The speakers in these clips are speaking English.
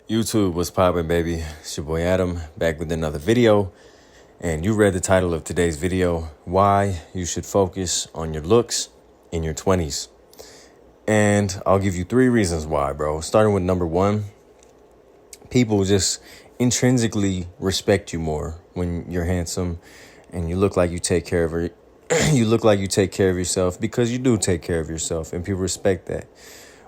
YouTube, what's poppin', baby? It's your boy Adam, back with another video. And you read the title of today's video, Why You Should Focus on Your Looks in Your 20s. And I'll give you 3 reasons why, bro. Starting with number 1, people just intrinsically respect you more when you're handsome and you look like you take care of you look like you take care of yourself, because you do take care of yourself, and people respect that.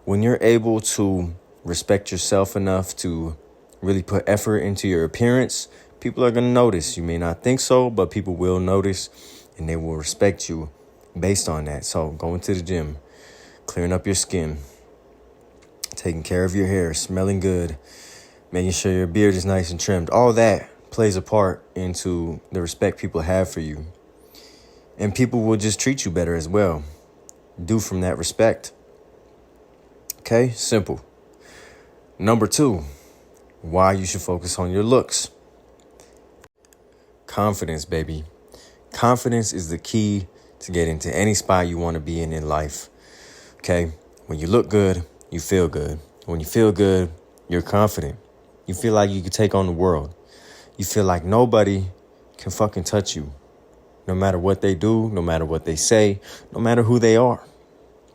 When you're able to respect yourself enough to really put effort into your appearance, people are going to notice. You may not think so, but people will notice, and they will respect you based on that. So going to the gym, clearing up your skin, taking care of your hair, smelling good, making sure your beard is nice and trimmed, all that plays a part into the respect people have for you. And people will just treat you better as well, due from that respect. Okay, simple. Number 2, why you should focus on your looks. Confidence, baby. Confidence is the key to get into any spot you want to be in life. Okay, when you look good, you feel good. When you feel good, you're confident. You feel like you can take on the world. You feel like nobody can fucking touch you. No matter what they do, no matter what they say, no matter who they are.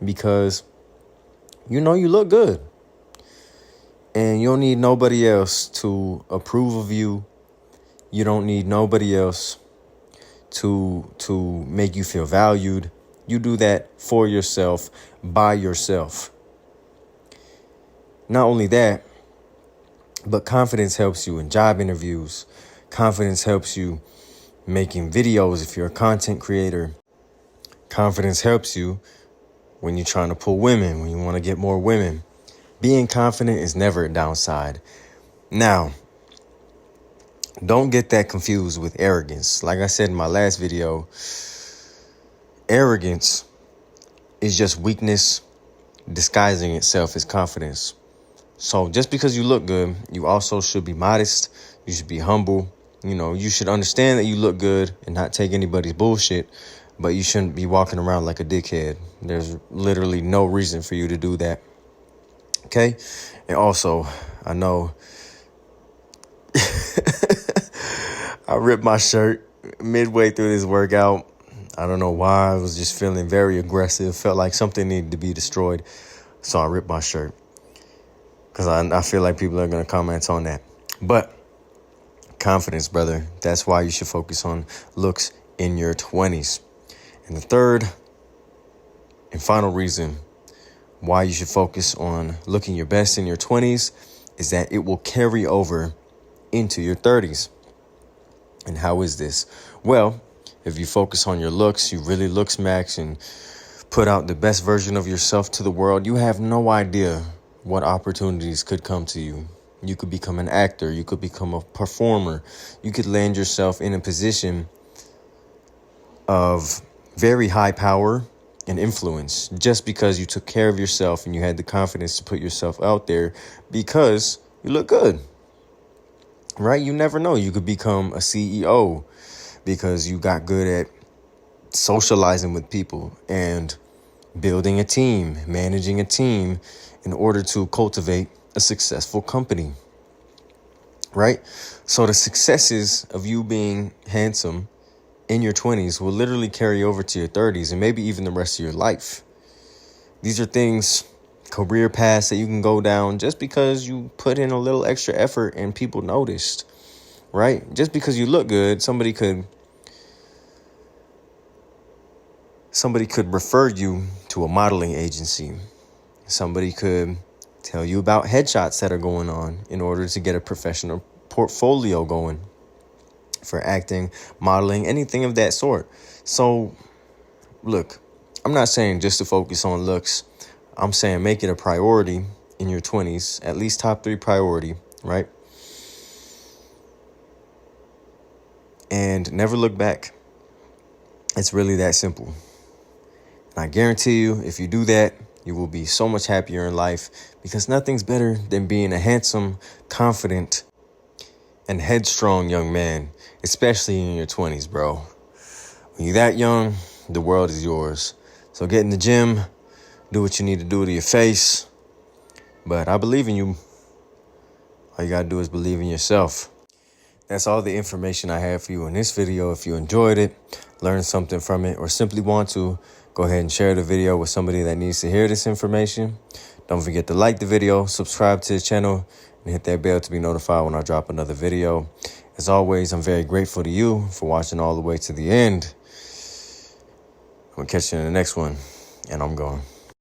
Because you know you look good. And you don't need nobody else to approve of you. You don't need nobody else to make you feel valued. You do that for yourself, by yourself. Not only that, but confidence helps you in job interviews. Confidence helps you making videos if you're a content creator. Confidence helps you when you're trying to pull women, when you want to get more women. Being confident is never a downside. Now, don't get that confused with arrogance. Like I said in my last video, arrogance is just weakness disguising itself as confidence. So just because you look good, you also should be modest. You should be humble. You know, you should understand that you look good and not take anybody's bullshit, but you shouldn't be walking around like a dickhead. There's literally no reason for you to do that. Okay? And also, I know I ripped my shirt midway through this workout. I don't know why. I was just feeling very aggressive. Felt like something needed to be destroyed. So I ripped my shirt. Because I feel like people are going to comment on that. But confidence, brother. That's why you should focus on looks in your 20s. And the third and final reason why you should focus on looking your best in your 20s is that it will carry over into your 30s. And how is this? Well, if you focus on your looks, you really looksmax and put out the best version of yourself to the world, you have no idea what opportunities could come to you. You could become an actor. You could become a performer. You could land yourself in a position of very high power and influence just because you took care of yourself and you had the confidence to put yourself out there because you look good. Right? You never know. You could become a CEO because you got good at socializing with people and building a team, managing a team in order to cultivate a successful company. Right? So the successes of you being handsome in your 20s will literally carry over to your 30s and maybe even the rest of your life. These are things, career paths that you can go down just because you put in a little extra effort and people noticed, right? Just because you look good, somebody could refer you to a modeling agency. Somebody could tell you about headshots that are going on in order to get a professional portfolio going for acting, modeling, anything of that sort. So, look, I'm not saying just to focus on looks. I'm saying make it a priority in your 20s, at least top 3 priority, right? And never look back. It's really that simple. And I guarantee you, if you do that, you will be so much happier in life because nothing's better than being a handsome, confident, and headstrong young man, especially in your 20s, bro. When you're that young, the world is yours. So get in the gym, do what you need to do to your face. But I believe in you. All you gotta do is believe in yourself. That's all the information I have for you in this video. If you enjoyed it, learned something from it, or simply want to, go ahead and share the video with somebody that needs to hear this information. Don't forget to like the video, subscribe to the channel, and hit that bell to be notified when I drop another video. As always, I'm very grateful to you for watching all the way to the end. I'm gonna catch you in the next one, and I'm gone.